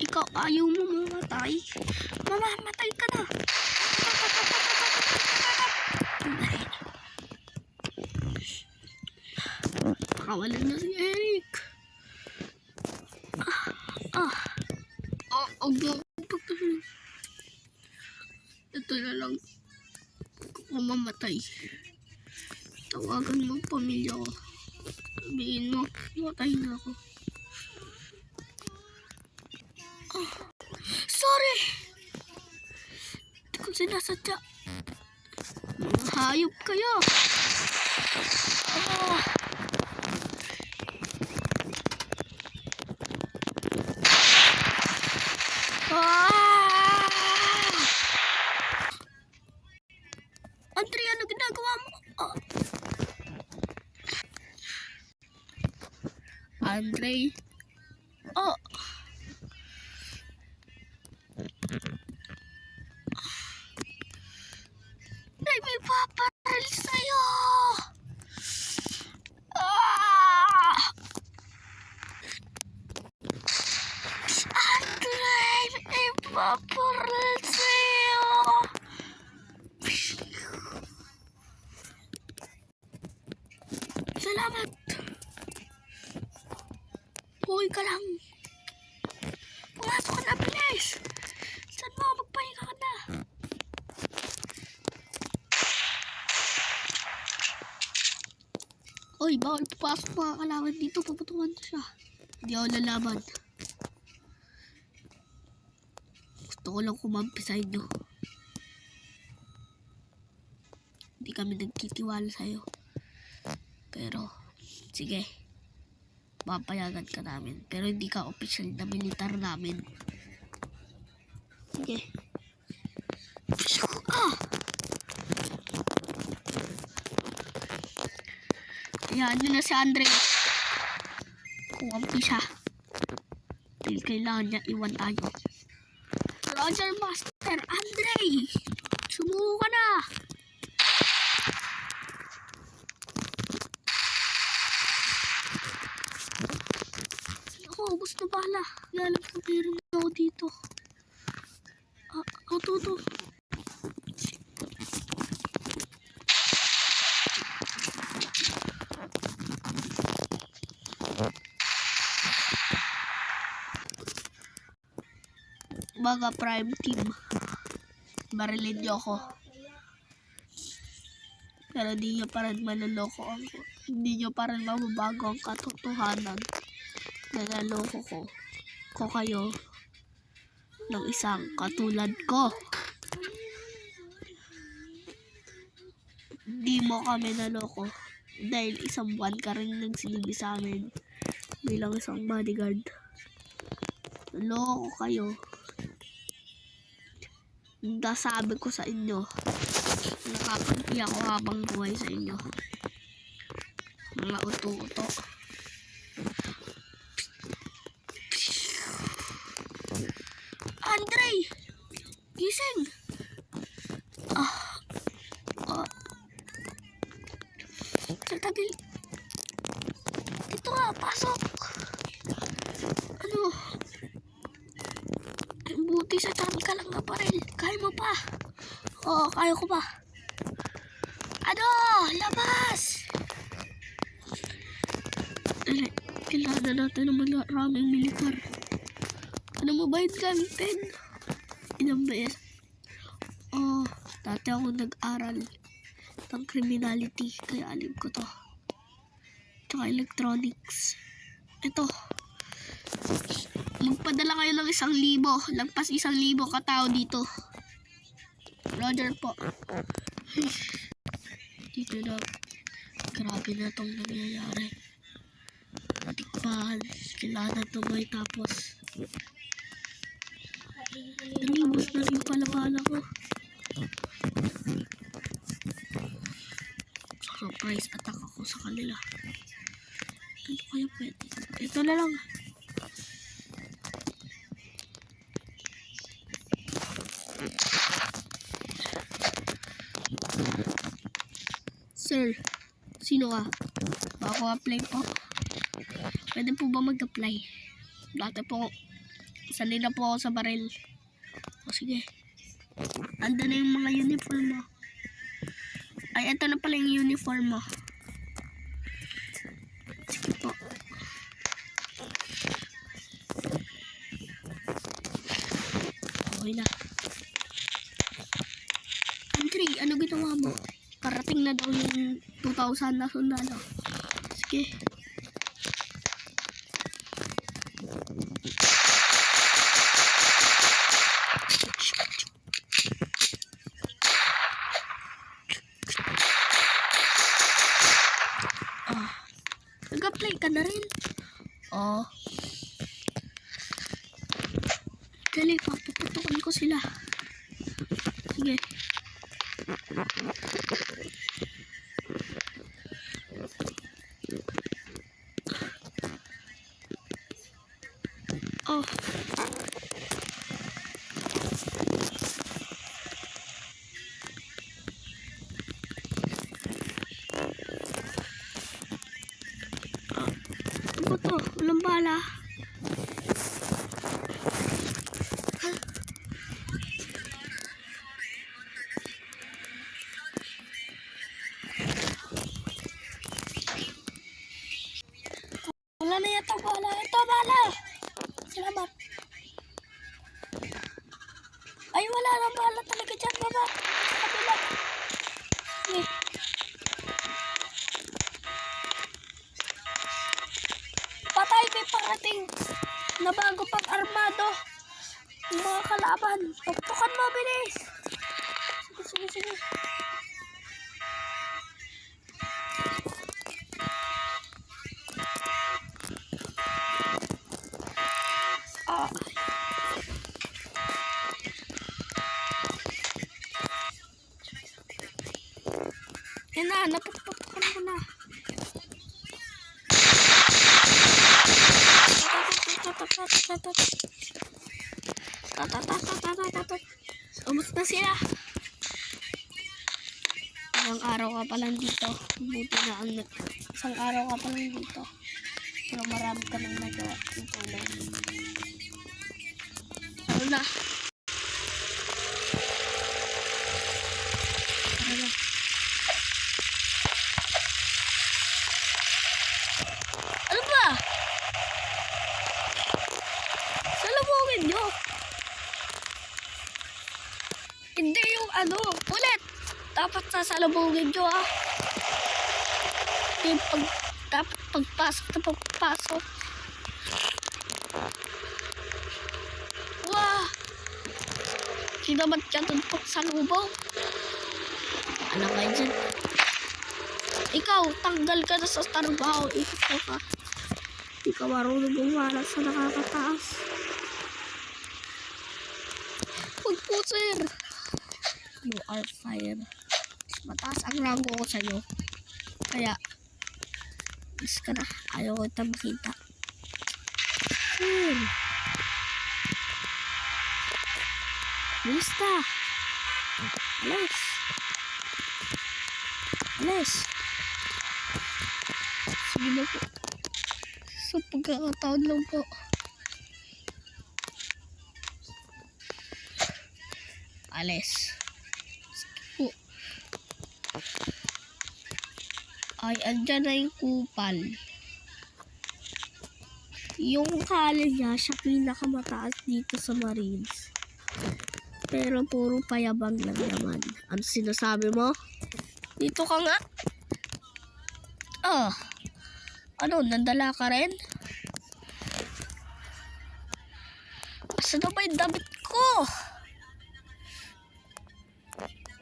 Ikaw ayaw mo mamatay. Mamamatay ka na. Nakawalan na si Eric. Ito na lang. Kung mamatay, tawagan mo ang pamilya ko. Sabihin mo, matay na ako. Sorry! Hindi ko sinasadya. Mga hayop kayo. Andre, ano ginagawa mo? Andre? May paparil sa'yo! Andre, may paparil sa'yo! Salamat! Buhay ka lang! Pumasok ka na, bilis! Saan mo? Magpahinga ka na! Oy, bawal papasok mga kalaban dito. Paputukan siya. Hindi ako lalaban. Gusto ko lang kumampi sa inyo. Hindi kami nagkitiwala sa'yo. Pero, sige. Papayagan ka namin. Pero hindi ka official na militar namin. Sige. Ayan nyo na si Andre. Kumampi siya. Dahil kailangan niya iwan tayo. Roger Master Andre! Sumuko ka na! Ako, ubos na bala. Alam ko meron ako dito. Ito. Mga prime team, barilin niyo ako. Pero di nyo pa rin maloloko ako. Hindi nyo pa rin mababago ang katotohanan na naloko ko kayo ng isang katulad ko. Di mo kami naloko dahil isang buwan ka rin nagsilbi sa amin bilang isang bodyguard. Naloko kayo. Nasabi ko sa inyo, nakakampi ako habang buhay sa inyo. Mga uto-uto. Andre! Gising! Tabi. Ito nga, pasok! Ano? Buti sa dami ka lang na paril. Kaya mo pa. Oo, kaya ko pa. Ano? Labas! Kailangan natin ng maraming militar. Ano mo ba yung gamitin? Ilang beses? Dati ako nag-aral ng criminality. Kaya alam ko to. Tsaka electronics. Ito. Magpadala kayo ng 1,000. Lagpas 1,000 katao dito. Roger po. Dito na. Grabe na itong nangyayari. Natikbahan. Kailangan ito may tapos. Nalimos na rin pala bala ko. Surprise attack ako sa kanila. Ano kaya pwede? Ito na lang. Sir, sino ka? Ako apply po. Pwede po ba mag-apply? Dati po, sanay na po ako sa baril. O sige. Ando na yung mga uniform mo. Ay, ito na pala yung uniform mo. Sige po. Okay na. Andre, ano ginawa mo? Karating na daw yung 2,000 na sundalo. Sige. Nag-apply ka na rin. Oh. Dali, papuputukan ko sila. Sige. Oh. Ano to? Walang bala. Wala na yata bala. Ito bala. Salamat. Ay, wala na bala talaga dyan, baba. Sa kabila. Okay. Patay, may parating na bago pang armado. Yung mga kalaban. Tuktukan mo, bilis. Sige, sige, sige. Ah. Yan na, napuputukan mo na. Umus na sila. Isang araw ka pa lang dito. Buti na ang isang araw ka pa lang dito. Pero marami ka nang nagawa. Ano na? Ano na? Ano ba? Salubungin nyo. Hindi yung ano. Ulit. Dapat sasalubungin nyo ah. Yung dapat pagpasok na pagpasok. Wah. Sinamat ka dun po sa lubong. Ano kayo dyan? Ikaw, tanggal ka na sa trabaho. Ikaw ka. Ikaw marunong gumala sa nakakataas. Huwag po, sir. You are fired. Mataas ang rango ko sa'yo. Kaya, is ka na. Ayaw ko ito makita. Sir. Bilis na. Alis. Alis. Sige na po. Sa pagkakataon lang po. Alis. Sige po. Ay, andyan na yung kupal. Yung kala niya, siya pinakamataas dito sa Marines. Pero puro payabang lang naman. Ano sinasabi mo? Dito ka nga. Ah. Ano, nandala ka rin? Asa na ba yung damit ko?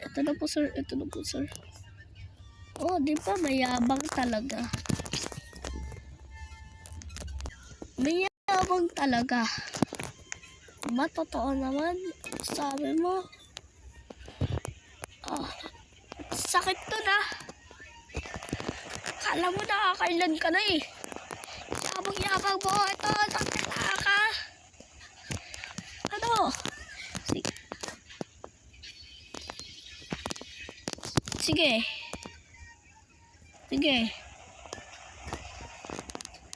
Ito na po, sir. Ito na po, sir. Oh, di ba? Mayabang talaga. Mayabang talaga. Ba, totoo naman? Sabi mo? Oh, sakit to na. Kala mo nakakailan ka na eh. Yabang-yabang mo. Ito, sakit ka. Ano? Sige. Sige. Sige.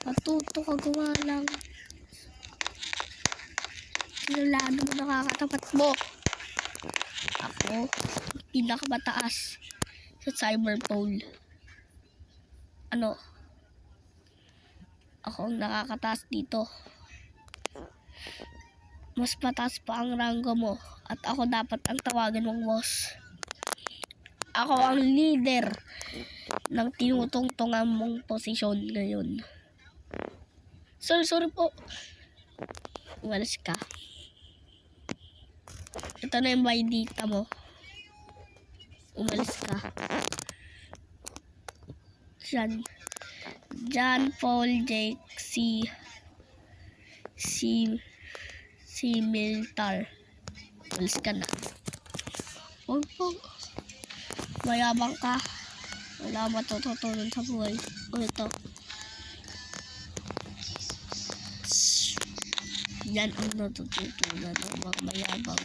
Matuto ka gumalang. Kilala mo nakakatapat mo. Ako, pinakamataas sa cyberpole. Ano? Ako ang nakakataas dito. Mas mataas pa ang ranggo mo at ako dapat ang tawagan mong boss. Ako ang leader ng tinutungtungan mong posisyon ngayon. Sorry po. Umalis ka. Ito na yung baydita mo. Umalis ka. John Paul Jake C. Miltar. Umalis ka na. Huwag po. Mayabang ka. Wala matututunan sa buhay. O ito. Yan ang natututunan ng mga mayabang.